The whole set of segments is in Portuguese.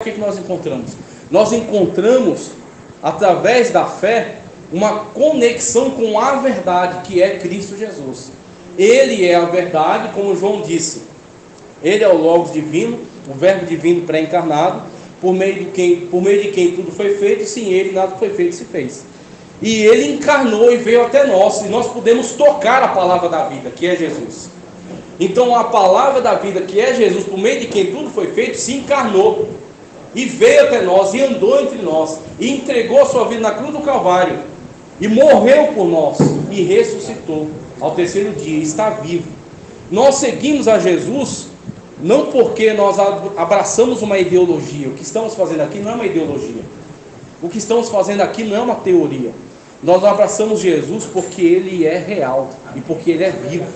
O que nós encontramos? Nós encontramos, através da fé, uma conexão com a verdade, que é Cristo Jesus. Ele é a verdade, como João disse. Ele é o Logos divino, o Verbo divino pré-encarnado, por meio de quem tudo foi feito, e sem ele nada foi feito se fez. E ele encarnou e veio até nós, e nós podemos tocar a palavra da vida, que é Jesus. Então a palavra da vida, que é Jesus, por meio de quem tudo foi feito, se encarnou e veio até nós, e andou entre nós, e entregou a sua vida na cruz do Calvário, e morreu por nós, e ressuscitou ao terceiro dia, está vivo. Nós seguimos a Jesus não porque nós abraçamos uma ideologia. O que estamos fazendo aqui não é uma ideologia. O que estamos fazendo aqui não é uma teoria. Nós abraçamos Jesus porque Ele é real, e porque Ele é vivo,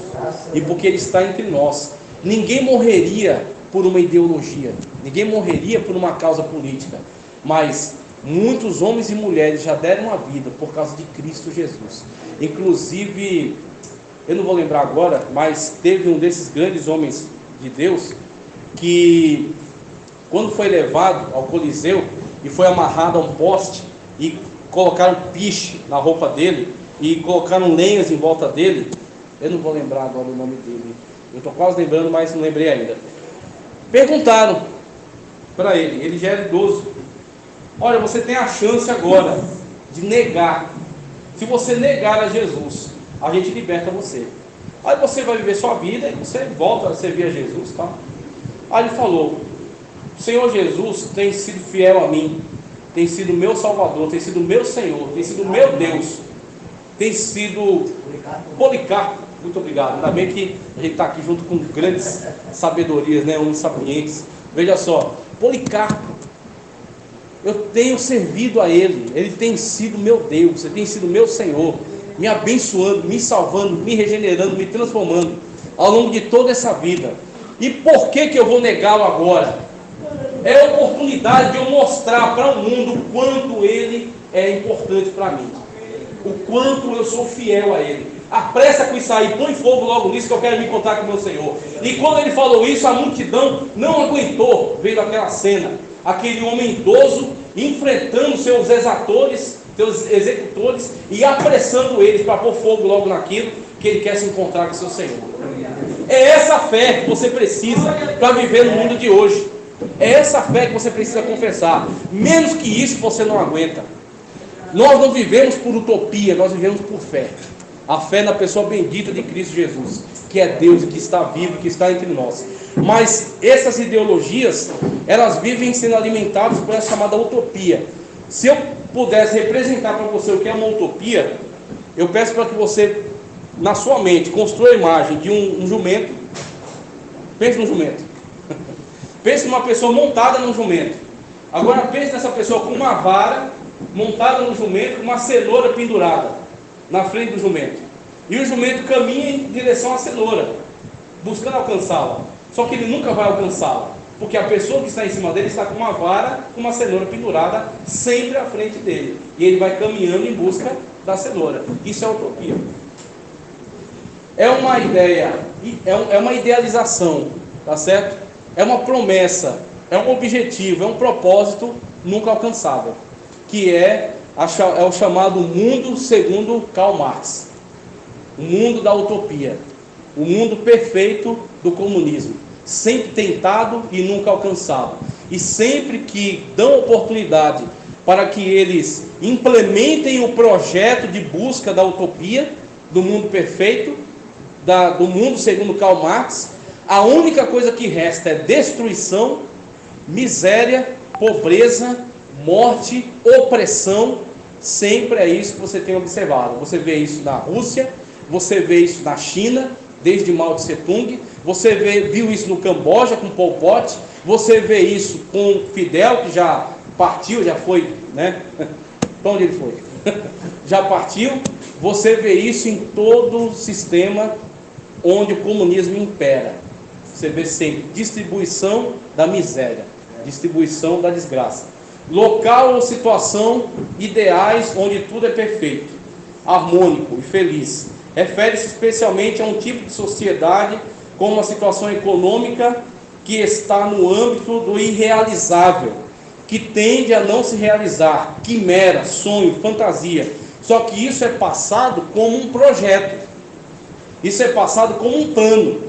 e porque Ele está entre nós. Ninguém morreria por uma ideologia, ninguém morreria por uma causa política, mas muitos homens e mulheres já deram a vida por causa de Cristo Jesus. Inclusive, eu não vou lembrar agora, mas teve um desses grandes homens de Deus que, quando foi levado ao Coliseu e foi amarrado a um poste, e colocaram piche na roupa dele e colocaram lenhas em volta dele, eu não vou lembrar agora o nome dele, eu estou quase lembrando, mas não lembrei ainda. Perguntaram para ele já era idoso: olha, você tem a chance agora de negar. Se você negar a Jesus, a gente liberta você. Aí você vai viver sua vida e você volta a servir a Jesus, tá? Aí ele falou: o Senhor Jesus tem sido fiel a mim, tem sido meu Salvador, tem sido meu Senhor, tem sido meu Deus, tem sido Policarpo. Muito obrigado. Ainda bem que a gente está aqui junto com grandes sabedorias, né? Homens sapientes. Veja só, Policarpo, eu tenho servido a Ele, Ele tem sido meu Deus, Ele tem sido meu Senhor, me abençoando, me salvando, me regenerando, me transformando ao longo de toda essa vida. E por que eu vou negá-lo agora? É a oportunidade de eu mostrar para o mundo o quanto Ele é importante para mim, o quanto eu sou fiel a Ele. Apressa com isso aí, põe fogo logo nisso, que eu quero me encontrar com o meu Senhor. E quando ele falou isso, a multidão não aguentou, veio aquela cena, aquele homem idoso enfrentando seus exatores, seus executores, e apressando eles para pôr fogo logo naquilo, que ele quer se encontrar com o seu Senhor. É essa fé que você precisa para viver no mundo de hoje. É essa fé que você precisa confessar. Menos que isso você não aguenta. Nós não vivemos por utopia, nós vivemos por fé. A fé na pessoa bendita de Cristo Jesus, que é Deus e que está vivo, que está entre nós. Mas essas ideologias, elas vivem sendo alimentadas por essa chamada utopia. Se eu pudesse representar para você o que é uma utopia, eu peço para que você, na sua mente, construa a imagem de um jumento. Pense no jumento. Pense numa pessoa montada num jumento. Agora pense nessa pessoa com uma vara montada no jumento, com uma cenoura pendurada na frente do jumento. E o jumento caminha em direção à cenoura, buscando alcançá-la. Só que ele nunca vai alcançá-la, porque a pessoa que está em cima dele está com uma vara, com uma cenoura pendurada sempre à frente dele. E ele vai caminhando em busca da cenoura. Isso é utopia. É uma ideia, é uma idealização, tá certo? É uma promessa, é um objetivo, é um propósito nunca alcançável, que é o chamado mundo segundo Karl Marx, o mundo da utopia, o mundo perfeito do comunismo, sempre tentado e nunca alcançado, e sempre que dão oportunidade para que eles implementem o projeto de busca da utopia, do mundo perfeito, do mundo segundo Karl Marx, a única coisa que resta é destruição, miséria, pobreza, morte, opressão. Sempre é isso que você tem observado. Você vê isso na Rússia, você vê isso na China, desde Mao Tse Tung, você viu isso no Camboja com Pol Pot, você vê isso com Fidel, que já partiu, já foi, né? Para onde ele foi? Já partiu. Você vê isso em todo o sistema onde o comunismo impera. Você vê sempre distribuição da miséria, distribuição da desgraça. Local ou situação ideais onde tudo é perfeito, harmônico e feliz. Refere-se especialmente a um tipo de sociedade com uma situação econômica que está no âmbito do irrealizável, que tende a não se realizar, quimera, sonho, fantasia. Só que isso é passado como um projeto, isso é passado como um plano,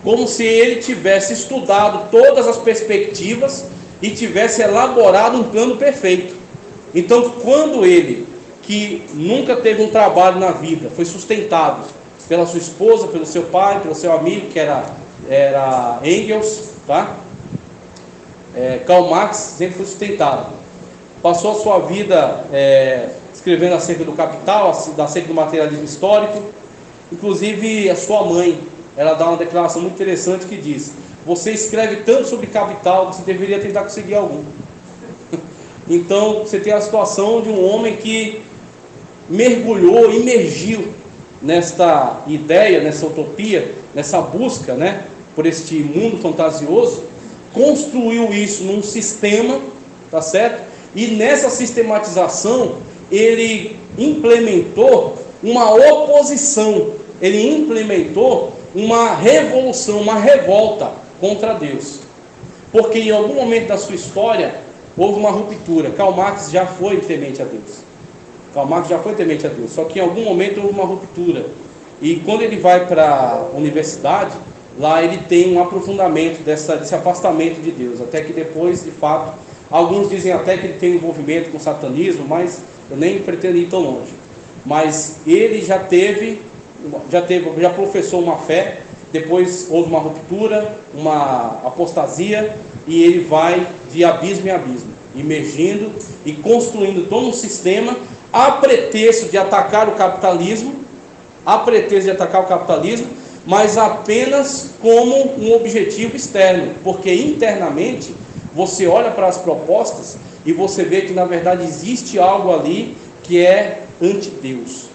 como se ele tivesse estudado todas as perspectivas e tivesse elaborado um plano perfeito. Então, quando ele, que nunca teve um trabalho na vida, foi sustentado pela sua esposa, pelo seu pai, pelo seu amigo, que era Engels, tá? Karl Marx sempre foi sustentado. Passou a sua vida escrevendo acerca do capital, acerca do materialismo histórico. Inclusive a sua mãe, ela dá uma declaração muito interessante que diz: você escreve tanto sobre capital que você deveria tentar conseguir algum. Então você tem a situação de um homem que mergulhou, imergiu nesta ideia, nessa utopia, nessa busca, né, por este mundo fantasioso, construiu isso num sistema, tá certo? E nessa sistematização ele implementou uma oposição, ele implementou uma revolução, uma revolta contra Deus, porque em algum momento da sua história houve uma ruptura. Karl Marx já foi temente a Deus, só que em algum momento houve uma ruptura, e quando ele vai para a universidade, lá ele tem um aprofundamento desse afastamento de Deus, até que depois, de fato, alguns dizem até que ele tem envolvimento com o satanismo, mas eu nem pretendo ir tão longe. Mas ele já professou uma fé, depois houve uma ruptura, uma apostasia, e ele vai de abismo em abismo, emergindo e construindo todo um sistema a pretexto de atacar o capitalismo, mas apenas como um objetivo externo, porque internamente você olha para as propostas e você vê que na verdade existe algo ali que é anti-Deus,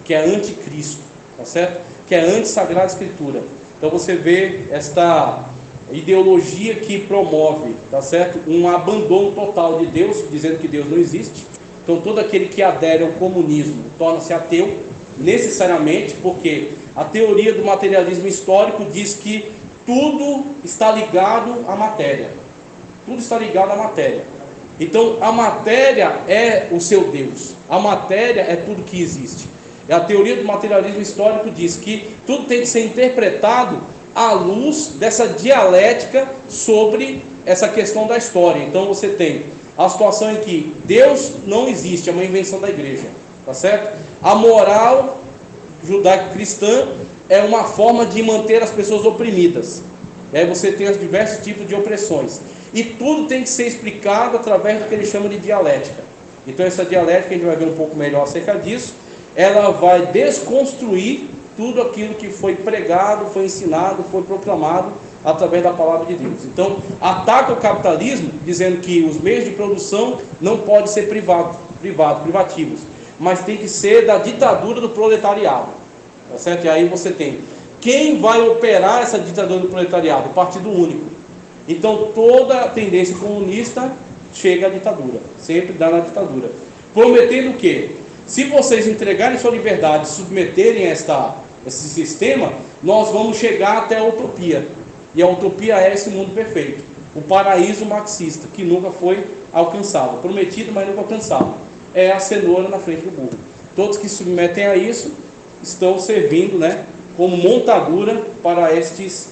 que é anticristo, tá certo? Que é anti-Sagrada Escritura. Então você vê esta ideologia que promove, tá certo, um abandono total de Deus, dizendo que Deus não existe. Então todo aquele que adere ao comunismo torna-se ateu, necessariamente, porque a teoria do materialismo histórico diz que tudo está ligado à matéria. Tudo está ligado à matéria. Então a matéria é o seu Deus, a matéria é tudo que existe. E a teoria do materialismo histórico diz que tudo tem que ser interpretado à luz dessa dialética sobre essa questão da história. Então você tem a situação em que Deus não existe, é uma invenção da igreja, tá certo? A moral judaico-cristã é uma forma de manter as pessoas oprimidas. E aí você tem os diversos tipos de opressões. E tudo tem que ser explicado através do que ele chama de dialética. Então essa dialética, a gente vai ver um pouco melhor acerca disso, ela vai desconstruir tudo aquilo que foi pregado, foi ensinado, foi proclamado através da palavra de Deus. Então ataca o capitalismo, dizendo que os meios de produção não podem ser privativos, mas tem que ser da ditadura do proletariado, tá certo? E aí você tem quem vai operar essa ditadura do proletariado? O Partido Único. Então toda a tendência comunista chega à ditadura, sempre dá na ditadura, prometendo o quê? Se vocês entregarem sua liberdade, submeterem esse sistema, nós vamos chegar até a utopia. E a utopia é esse mundo perfeito, o paraíso marxista, que nunca foi alcançado, prometido, mas nunca alcançado. É a cenoura na frente do burro. Todos que se submetem a isso estão servindo, né, como montadura para estes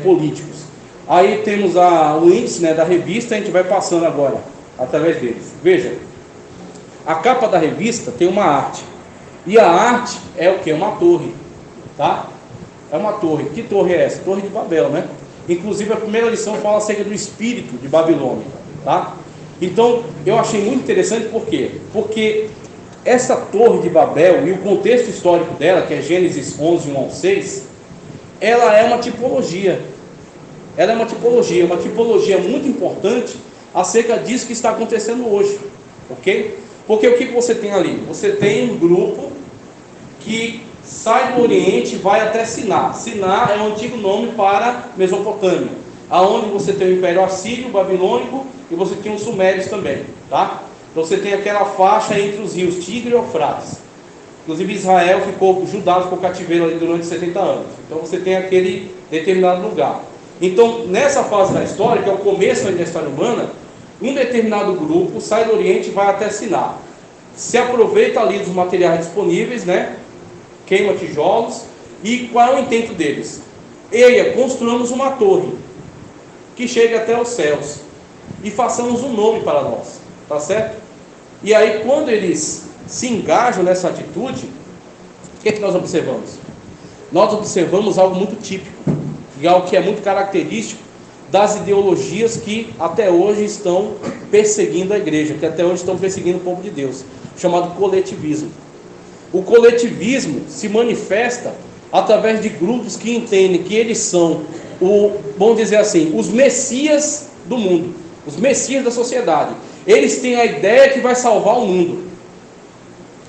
políticos. Aí temos o índice, né, da revista, a gente vai passando agora através deles. Veja, a capa da revista tem uma arte, e a arte é o que? Uma torre, tá? É uma torre. Que torre é essa? Torre de Babel, né? Inclusive a primeira lição fala acerca do espírito de Babilônia, tá? Então eu achei muito interessante, por quê? Porque essa torre de Babel e o contexto histórico dela, que é Gênesis 11, 1 ao 6, ela é uma tipologia. Ela é uma tipologia muito importante acerca disso que está acontecendo hoje, ok? Porque o que você tem ali? Você tem um grupo que sai do Oriente e vai até Siná. Siná é o antigo nome para Mesopotâmia, aonde você tem o Império Assírio, Babilônico, e você tem os Sumérios também, tá? Então você tem aquela faixa entre os rios Tigre e Eufrates. Inclusive Judá ficou cativeiro ali durante 70 anos. Então você tem aquele determinado lugar. Então nessa fase da história, que é o começo da história humana, Um determinado grupo sai do Oriente e vai até Siná. Se aproveita ali dos materiais disponíveis, né? Queima tijolos. E qual é o intento deles? Eia, construamos uma torre que chegue até os céus e façamos um nome para nós, tá certo? E aí, quando eles se engajam nessa atitude, o que é que nós observamos? Nós observamos algo muito típico, e algo que é muito característico das ideologias que até hoje estão perseguindo a igreja, que até hoje estão perseguindo o povo de Deus, chamado coletivismo. O coletivismo se manifesta através de grupos que entendem que eles são, vamos dizer assim, os messias do mundo, os messias da sociedade. Eles têm a ideia que vai salvar o mundo.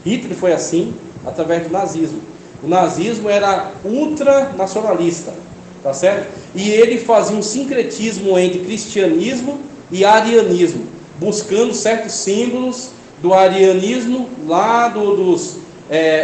Hitler foi assim, através do nazismo. O nazismo era ultranacionalista, tá certo? E ele fazia um sincretismo entre cristianismo e arianismo, buscando certos símbolos do arianismo lá dos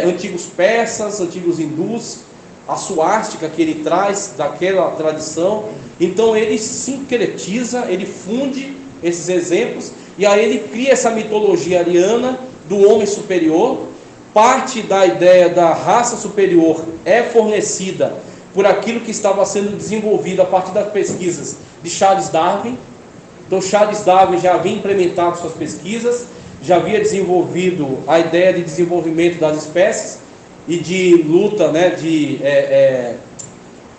antigos persas, antigos hindus, a suástica que ele traz daquela tradição. Então ele sincretiza, ele funde esses exemplos, e aí ele cria essa mitologia ariana do homem superior. Parte da ideia da raça superior é fornecida por aquilo que estava sendo desenvolvido a partir das pesquisas de Charles Darwin. Então Charles Darwin já havia implementado suas pesquisas, já havia desenvolvido a ideia de desenvolvimento das espécies e de luta, né,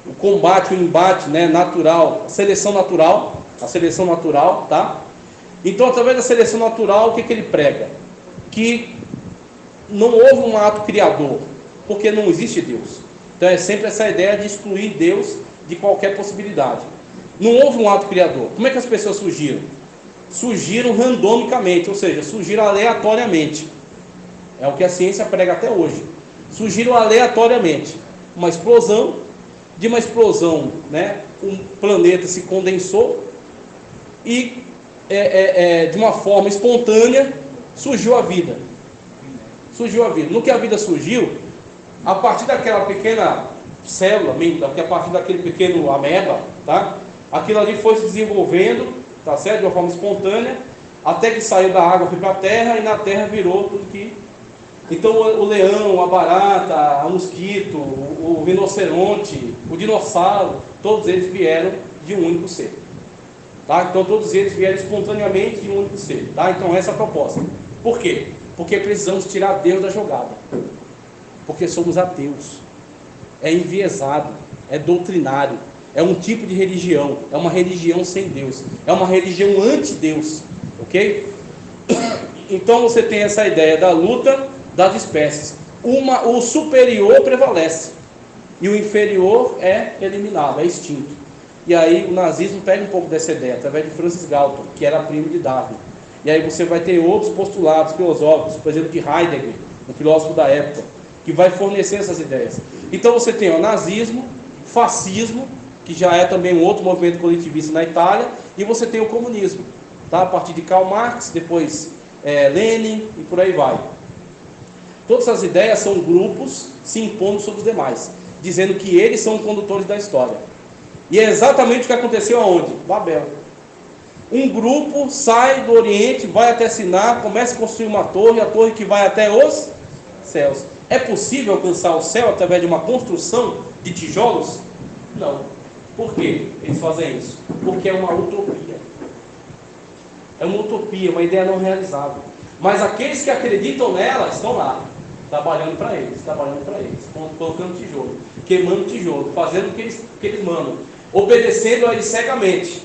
o combate, o embate, né, natural, a seleção natural, tá? Então, através da seleção natural, o que ele prega? Que não houve um ato criador, porque não existe Deus. Então é sempre essa ideia de excluir Deus de qualquer possibilidade. Não houve um ato criador. Como é que as pessoas surgiram? Surgiram randomicamente, ou seja, surgiram aleatoriamente. É o que a ciência prega até hoje. Surgiram aleatoriamente. Uma explosão, de uma explosão, né, um planeta se condensou e de uma forma espontânea surgiu a vida. Surgiu a vida. No que a vida surgiu, a partir daquela pequena célula, a partir daquele pequeno ameba, tá? Aquilo ali foi se desenvolvendo, tá certo? De uma forma espontânea, até que saiu da água, foi para a terra, e na terra virou tudo que... Então o leão, a barata, o mosquito, o rinoceronte, o dinossauro, todos eles vieram de um único ser. Tá? Então todos eles vieram espontaneamente de um único ser. Tá? Então essa é a proposta. Por quê? Porque precisamos tirar Deus da jogada. Porque somos ateus. É enviesado, é doutrinário, é um tipo de religião, é uma religião sem Deus, é uma religião anti-Deus, ok? Então você tem essa ideia da luta das espécies. O superior prevalece e o inferior é eliminado, é extinto. E aí o nazismo pega um pouco dessa ideia, através de Francis Galton, que era primo de Darwin. E aí você vai ter outros postulados filosóficos, por exemplo, de Heidegger, um filósofo da época, que vai fornecer essas ideias. Então você tem o nazismo, fascismo, que já é também um outro movimento coletivista na Itália, e você tem o comunismo, tá? A partir de Karl Marx, depois Lenin e por aí vai. Todas essas ideias são grupos se impondo sobre os demais, dizendo que eles são condutores da história. E é exatamente o que aconteceu aonde? Babel. Um grupo sai do Oriente, vai até Siná, começa a construir uma torre, a torre que vai até os céus. É possível alcançar o céu através de uma construção de tijolos? Não. Por que eles fazem isso? Porque é uma utopia. É uma utopia, uma ideia não realizável. Mas aqueles que acreditam nela estão lá, trabalhando para eles, colocando tijolo, queimando tijolo, fazendo o que eles mandam, obedecendo a eles cegamente.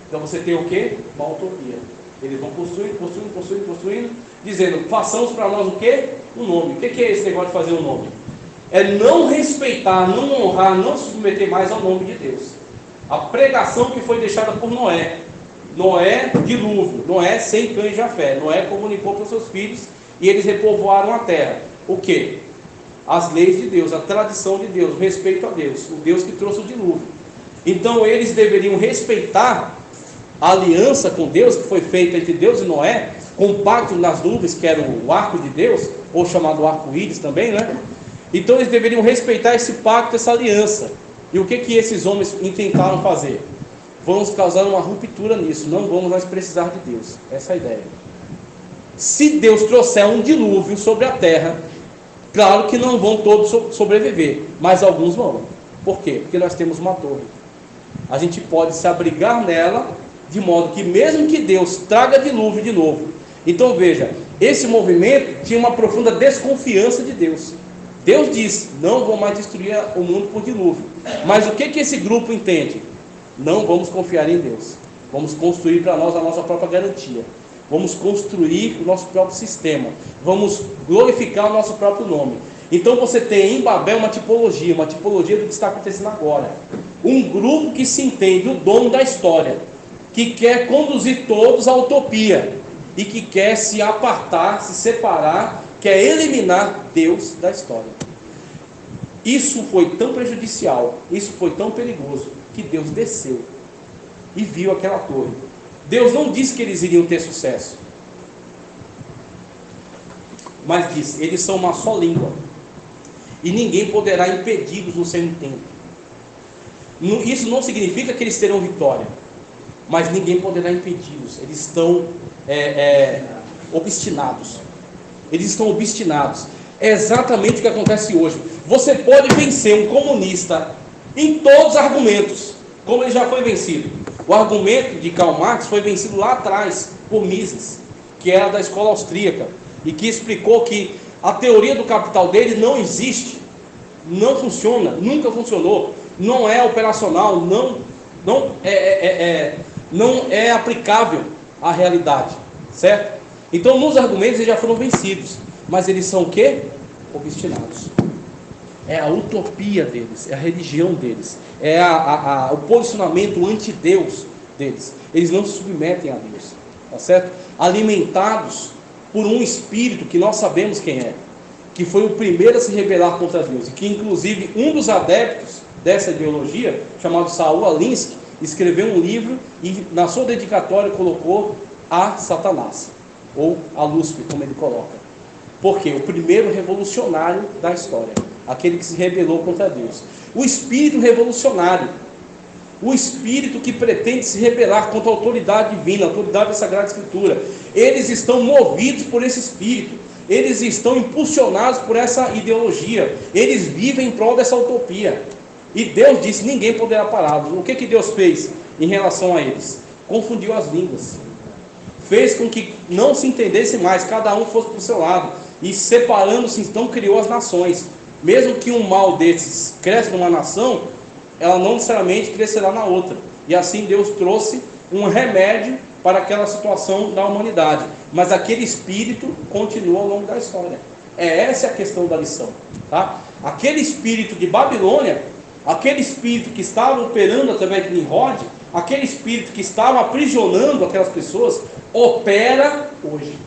Então você tem o quê? Uma utopia. Eles vão construindo, dizendo, façamos para nós o quê? Um nome. O que é esse negócio de fazer um nome? É não respeitar, não honrar, não se submeter mais ao nome de Deus. A pregação que foi deixada por Noé. Noé, dilúvio. Noé sem cães de Jafé. Noé comunicou para os seus filhos e eles repovoaram a terra. O quê? As leis de Deus, a tradição de Deus, o respeito a Deus. O Deus que trouxe o dilúvio. Então eles deveriam respeitar a aliança com Deus que foi feita entre Deus e Noé, com o pacto nas nuvens, que era o arco de Deus, ou chamado arco-íris também, né? Então eles deveriam respeitar esse pacto, essa aliança. E o que esses homens intentaram fazer? vamos causar uma ruptura nisso, não vamos mais precisar de Deus. Essa é a ideia. Se Deus trouxer um dilúvio sobre a terra, claro que não vão todos sobreviver, mas alguns vão. Por quê? Porque nós temos uma torre. A gente pode se abrigar nela, de modo que mesmo que Deus traga dilúvio de novo. Então veja, esse movimento tinha uma profunda desconfiança de Deus. Deus disse, não vou mais destruir o mundo por dilúvio. Mas o que esse grupo entende? Não vamos confiar em Deus. Vamos construir para nós a nossa própria garantia. Vamos construir o nosso próprio sistema. Vamos glorificar o nosso próprio nome. Então você tem em Babel uma tipologia do que está acontecendo agora. Um grupo que se entende o dono da história, que quer conduzir todos à utopia e que quer se apartar, se separar, quer eliminar Deus da história. Isso foi tão prejudicial, isso foi tão perigoso, que Deus desceu e viu aquela torre. Deus não disse que eles iriam ter sucesso, mas disse, eles são uma só língua, e ninguém poderá impedi-los no seu intento. Isso não significa que eles terão vitória, mas ninguém poderá impedi-los. Eles estão obstinados. Eles estão obstinados. É exatamente o que acontece hoje. Você pode vencer um comunista em todos os argumentos, como ele já foi vencido. O argumento de Karl Marx foi vencido lá atrás por Mises, que era da escola austríaca, e que explicou que a teoria do capital dele não existe, não funciona, nunca funcionou, não é operacional, não é aplicável à realidade, certo? Então nos argumentos eles já foram vencidos, mas eles são o quê? Obstinados. É a utopia deles, é a religião deles, é o posicionamento anti-Deus deles. Eles não se submetem a Deus, tá certo? Alimentados por um espírito que nós sabemos quem é, que foi o primeiro a se rebelar contra Deus, e que inclusive um dos adeptos dessa ideologia, chamado Saul Alinsky, escreveu um livro e na sua dedicatória colocou a Satanás, ou a Lúcifer, como ele coloca. Por quê? O primeiro revolucionário da história, aquele que se rebelou contra Deus. O espírito revolucionário, o espírito que pretende se rebelar contra a autoridade divina, a autoridade da Sagrada Escritura, eles estão movidos por esse espírito, eles estão impulsionados por essa ideologia, eles vivem em prol dessa utopia. E Deus disse, ninguém poderá pará-los. O que Deus fez em relação a eles? Confundiu as línguas, fez com que não se entendesse mais, cada um fosse para o seu lado, e separando-se, então criou as nações. Mesmo que um mal desses cresça numa nação, ela não necessariamente crescerá na outra. E assim Deus trouxe um remédio para aquela situação da humanidade. Mas aquele espírito continua ao longo da história. Essa é a questão da lição, tá? Aquele espírito de Babilônia, aquele espírito que estava operando através de Nimrod, aquele espírito que estava aprisionando aquelas pessoas, opera hoje.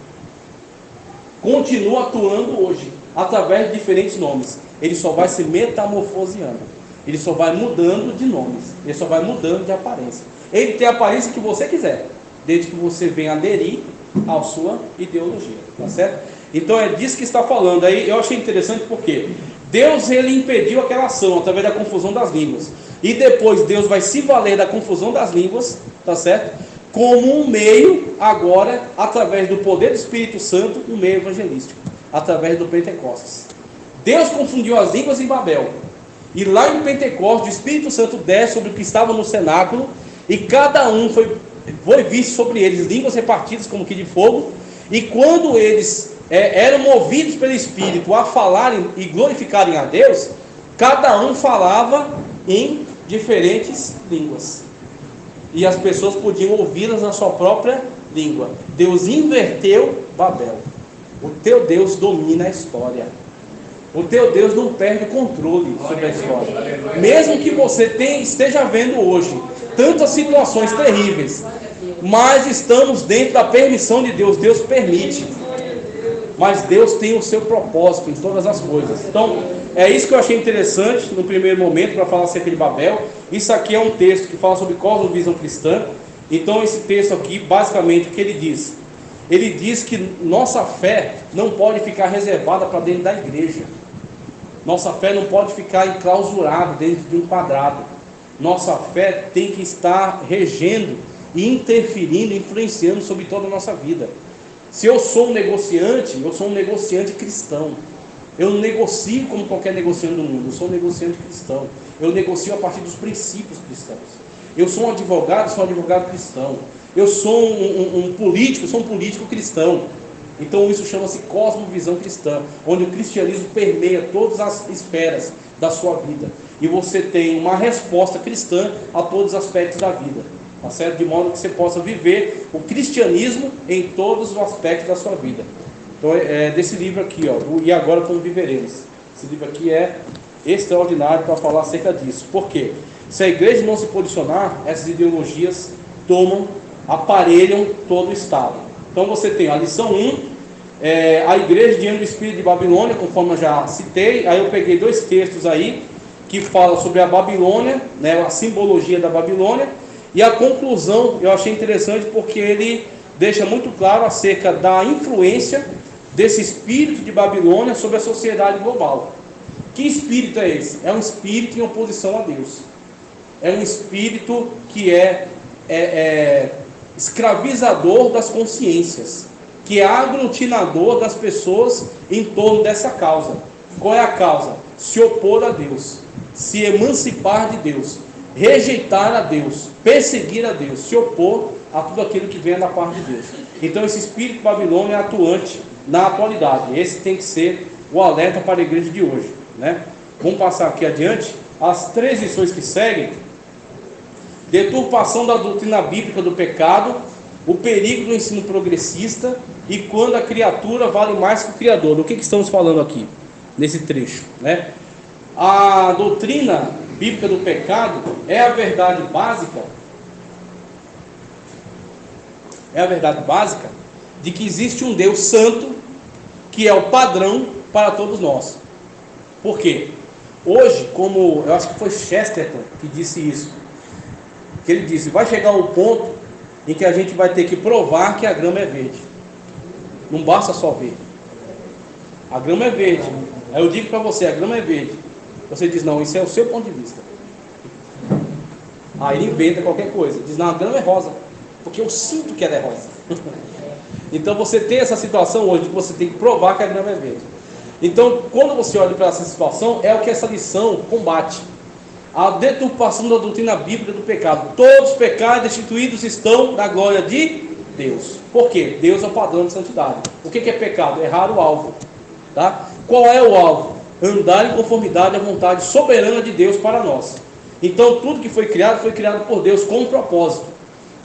Continua atuando hoje, através de diferentes nomes. Ele só vai se metamorfoseando, ele só vai mudando de nomes, ele só vai mudando de aparência. Ele tem a aparência que você quiser, desde que você venha aderir à sua ideologia, tá certo? Então é disso que está falando. Aí eu achei interessante porque Deus ele impediu aquela ação através da confusão das línguas, e depois Deus vai se valer da confusão das línguas, tá certo? Como um meio agora, através do poder do Espírito Santo, um meio evangelístico, através do Pentecostes. Deus confundiu as línguas em Babel, e lá em Pentecostes o Espírito Santo desce sobre o que estava no cenáculo, e cada um foi visto sobre eles línguas repartidas como que de fogo, e quando eles eram movidos pelo Espírito a falarem e glorificarem a Deus, cada um falava em diferentes línguas, e as pessoas podiam ouvi-las na sua própria língua. Deus inverteu Babel. O teu Deus domina a história. O teu Deus não perde o controle sobre a história. Mesmo que você esteja vendo hoje tantas situações terríveis, mas estamos dentro da permissão de Deus. Deus permite, mas Deus tem o seu propósito em todas as coisas. Então é isso que eu achei interessante no primeiro momento para falar acerca de Babel. Isso aqui é um texto que fala sobre cosmovisão cristã. Então esse texto aqui, basicamente o que ele diz? Ele diz que nossa fé não pode ficar reservada para dentro da igreja. Nossa fé não pode ficar enclausurada dentro de um quadrado. Nossa fé tem que estar regendo e interferindo, influenciando sobre toda a nossa vida. Se eu sou um negociante, eu sou um negociante cristão. Eu não negocio como qualquer negociante do mundo, eu sou um negociante cristão. Eu negocio a partir dos princípios cristãos. Eu sou um advogado cristão. Eu sou um político, sou um político cristão. Então isso chama-se cosmovisão cristã, onde o cristianismo permeia todas as esferas da sua vida. E você tem uma resposta cristã a todos os aspectos da vida, tá certo? De modo que você possa viver o cristianismo em todos os aspectos da sua vida. Então é desse livro aqui, ó, E Agora Como Viveremos. Esse livro aqui é extraordinário para falar acerca disso. Por quê? Se a igreja não se posicionar, essas ideologias aparelham todo o Estado. Então você tem a lição 1, a igreja diante do espírito de Babilônia, conforme eu já citei. Aí eu peguei 2 textos aí, que falam sobre a Babilônia, né, a simbologia da Babilônia. E a conclusão eu achei interessante porque ele deixa muito claro acerca da influência desse espírito de Babilônia sobre a sociedade global. Que espírito é esse? É um espírito em oposição a Deus. É um espírito que é escravizador das consciências, que é aglutinador das pessoas em torno dessa causa. Qual é a causa? Se opor a Deus, se emancipar de Deus, rejeitar a Deus, perseguir a Deus, se opor a tudo aquilo que vem da parte de Deus. Então esse espírito babilônico é atuante na atualidade. Esse tem que ser o alerta para a igreja de hoje, né? Vamos passar aqui adiante. As 3 lições que seguem: deturpação da doutrina bíblica do pecado, o perigo do ensino progressista e quando a criatura vale mais que o Criador. Do que estamos falando aqui, nesse trecho, né? A doutrina bíblica do pecado é a verdade básica, de que existe um Deus santo, que é o padrão para todos nós. Por quê? Hoje, como eu acho que foi Chesterton que disse isso, que ele disse, vai chegar um ponto em que a gente vai ter que provar que a grama é verde. Não basta só ver. A grama é verde. Aí eu digo para você, a grama é verde. Você diz, não, isso é o seu ponto de vista. Aí ele inventa qualquer coisa. Diz, não, a grama é rosa, porque eu sinto que ela é rosa. Então você tem essa situação hoje, que você tem que provar que a grama é verde. Então, quando você olha para essa situação, é o que essa lição combate. A deturpação da doutrina bíblica do pecado. Todos os pecados destituídos estão na glória de Deus. Por quê? Deus é o padrão de santidade. O que é pecado? Errar o alvo. Tá? Qual é o alvo? Andar em conformidade à vontade soberana de Deus para nós. Então, tudo que foi criado por Deus com um propósito.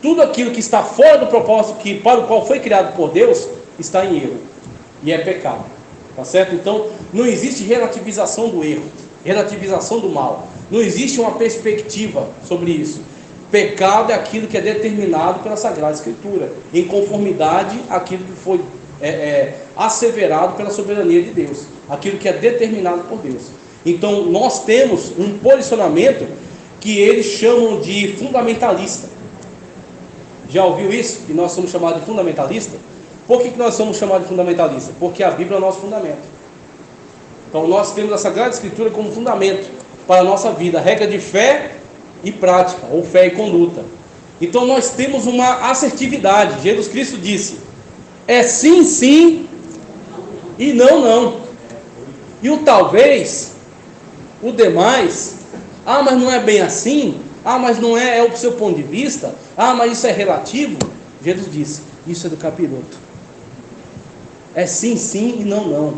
Tudo aquilo que está fora do propósito para o qual foi criado por Deus, está em erro. E é pecado. Tá certo? Então, não existe relativização do erro, relativização do mal. Não existe uma perspectiva sobre isso. Pecado é aquilo que é determinado pela Sagrada Escritura, em conformidade àquilo que foi asseverado pela soberania de Deus, aquilo que é determinado por Deus. Então, nós temos um posicionamento que eles chamam de fundamentalista. Já ouviu isso? Que nós somos chamados de fundamentalista? Por que nós somos chamados de fundamentalista? Porque a Bíblia é o nosso fundamento. Então nós temos a Sagrada Escritura como fundamento para a nossa vida, regra de fé e prática, ou fé e conduta. Então nós temos uma assertividade. Jesus Cristo disse, é sim, sim, e não, não. E o talvez, o demais, mas não é bem assim, mas não é o seu ponto de vista, mas isso é relativo. Jesus disse, isso é do capiroto. É sim, sim e não, não.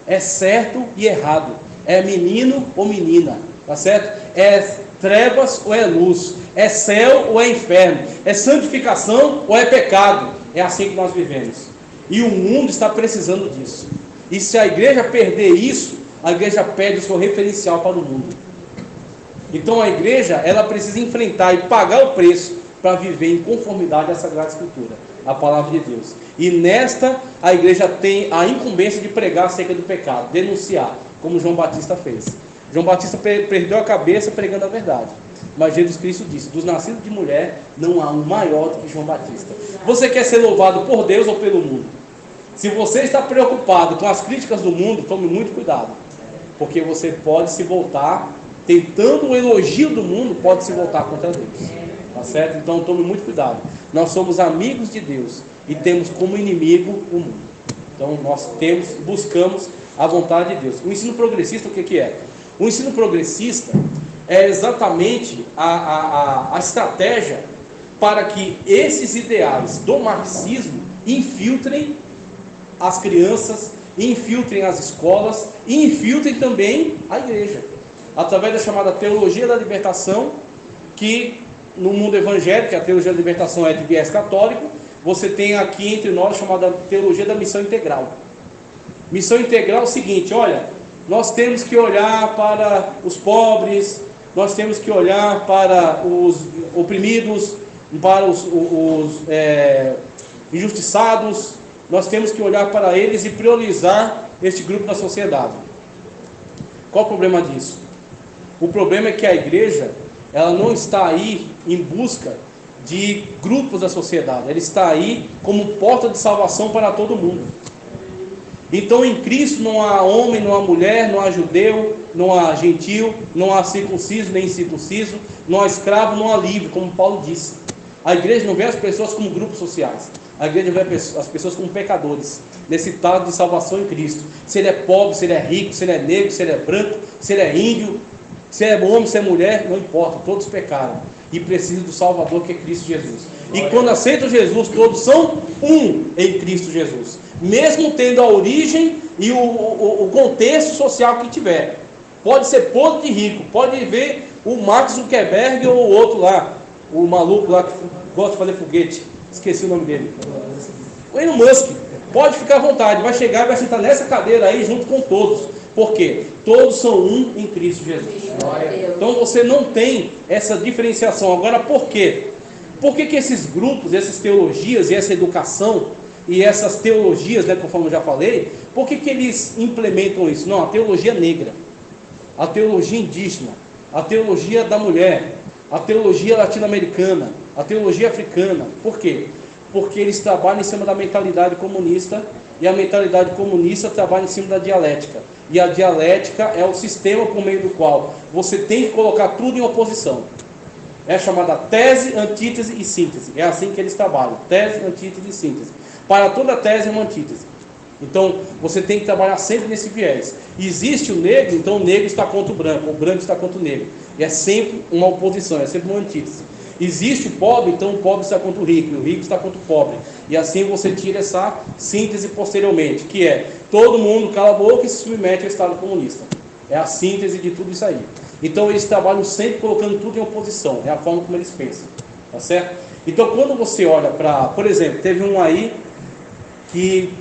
É certo e errado. É menino ou menina. Tá certo? É trevas ou é luz. É céu ou é inferno. É santificação ou é pecado. É assim que nós vivemos. E o mundo está precisando disso. E se a igreja perder isso, a igreja perde o seu referencial para o mundo. Então a igreja, ela precisa enfrentar e pagar o preço para viver em conformidade à Sagrada Escritura, a palavra de Deus. E nesta, a igreja tem a incumbência de pregar acerca do pecado, denunciar, como João Batista fez. João Batista perdeu a cabeça pregando a verdade. Mas Jesus Cristo disse, dos nascidos de mulher, não há um maior do que João Batista. Você quer ser louvado por Deus ou pelo mundo? Se você está preocupado com as críticas do mundo, tome muito cuidado. Porque você pode se voltar tentando o elogio do mundo, pode se voltar contra Deus. Tá certo? Então tome muito cuidado. Nós somos amigos de Deus e temos como inimigo o mundo. Então nós buscamos a vontade de Deus. O ensino progressista, o que é? O ensino progressista é exatamente a estratégia para que esses ideais do marxismo infiltrem as crianças, infiltrem as escolas e infiltrem também a igreja, através da chamada teologia da libertação, que no mundo evangélico, a teologia da libertação é de viés católico. Você tem aqui entre nós a chamada teologia da missão integral. Missão integral é o seguinte: olha, nós temos que olhar para os pobres, nós temos que olhar para os oprimidos, para os injustiçados, nós temos que olhar para eles e priorizar este grupo da sociedade. Qual o problema disso? O problema é que a igreja, ela não está aí em busca de grupos da sociedade, ela está aí como porta de salvação para todo mundo. Então em Cristo não há homem, não há mulher, não há judeu, não há gentil, não há circunciso nem incircunciso, não há escravo, não há livre, como Paulo disse. A igreja não vê as pessoas como grupos sociais, a igreja vê as pessoas como pecadores, necessitados de salvação em Cristo. Se ele é pobre, se ele é rico, se ele é negro, se ele é branco, se ele é índio, se é homem, se é mulher, não importa, todos pecaram e precisam do Salvador, que é Cristo Jesus. E quando aceitam Jesus, todos são um em Cristo Jesus, mesmo tendo a origem e o contexto social que tiver. Pode ser podre de rico, pode ver o Mark Zuckerberg ou o outro lá, o maluco lá que gosta de fazer foguete, esqueci o nome dele, o Elon Musk. Pode ficar à vontade, vai chegar e vai sentar nessa cadeira aí junto com todos. Por quê? Todos são um em Cristo Jesus. Então você não tem essa diferenciação. Agora, por quê? Por que esses grupos, essas teologias e essa educação e essas teologias, né, conforme eu já falei, por que eles implementam isso? Não, a teologia negra, a teologia indígena, a teologia da mulher, a teologia latino-americana, a teologia africana. Por quê? Porque eles trabalham em cima da mentalidade comunista, e a mentalidade comunista trabalha em cima da dialética. E a dialética é o sistema por meio do qual você tem que colocar tudo em oposição. É chamada tese, antítese e síntese. É assim que eles trabalham: tese, antítese e síntese. Para toda tese é uma antítese. Então você tem que trabalhar sempre nesse viés. Existe o negro, então o negro está contra o branco está contra o negro. E é sempre uma oposição, é sempre uma antítese. Existe o pobre, então o pobre está contra o rico, e o rico está contra o pobre. E assim você tira essa síntese posteriormente, que é: todo mundo cala a boca e se submete ao Estado comunista. É a síntese de tudo isso aí. Então eles trabalham sempre colocando tudo em oposição, é a forma como eles pensam, tá certo? Então quando você olha para, por exemplo, teve um aí que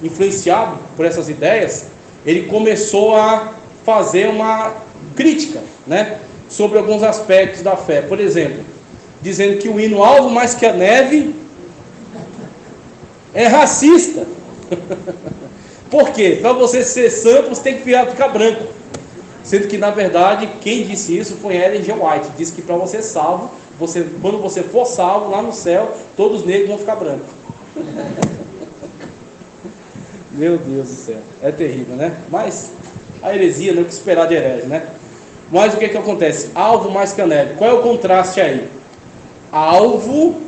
influenciado por essas ideias, ele começou a fazer uma crítica, né, sobre alguns aspectos da fé. Por exemplo, dizendo que o hino Alvo Mais Que a Neve é racista. Por quê? Para você ser santo, você tem que ficar branco. Sendo que, na verdade, quem disse isso foi Ellen G. White. Disse que para você ser salvo, quando você for salvo lá no céu, todos os negros vão ficar brancos. Meu Deus do céu, é terrível, né? Mas a heresia, não é o que esperar de herege, né? Mas o que acontece? Alvo mais que a neve. Qual é o contraste aí? Alvo,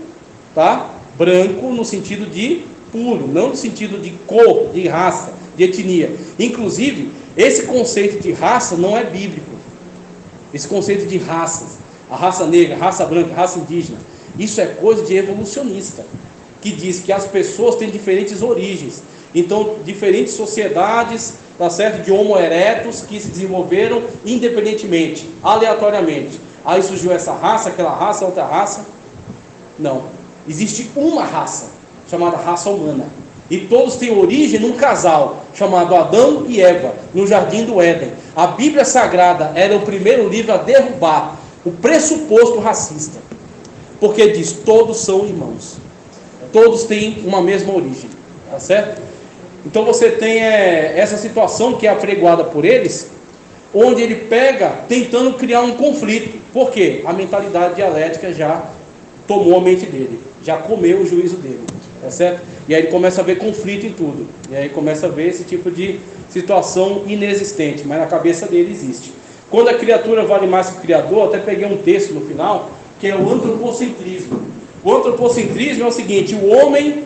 tá? Branco no sentido de puro, não no sentido de cor, de raça, de etnia. Inclusive, esse conceito de raça não é bíblico. Esse conceito de raças, a raça negra, a raça branca, a raça indígena, isso é coisa de evolucionista, que diz que as pessoas têm diferentes origens. Então, diferentes sociedades, tá certo, de homo erectus, que se desenvolveram independentemente, aleatoriamente. Aí surgiu essa raça, aquela raça, outra raça. Não. Existe uma raça, chamada raça humana. E todos têm origem num casal, chamado Adão e Eva, no Jardim do Éden. A Bíblia Sagrada era o primeiro livro a derrubar o pressuposto racista. Porque diz: todos são irmãos. Todos têm uma mesma origem. Tá certo? Então você tem essa situação que é apregoada por eles, onde ele pega tentando criar um conflito. Por quê? A mentalidade dialética já tomou a mente dele, já comeu o juízo dele, tá certo? E aí ele começa a ver conflito em tudo. E aí começa a ver esse tipo de situação inexistente, mas na cabeça dele existe. Quando a criatura vale mais que o Criador, até peguei um texto no final, que é o antropocentrismo. O antropocentrismo é o seguinte: o homem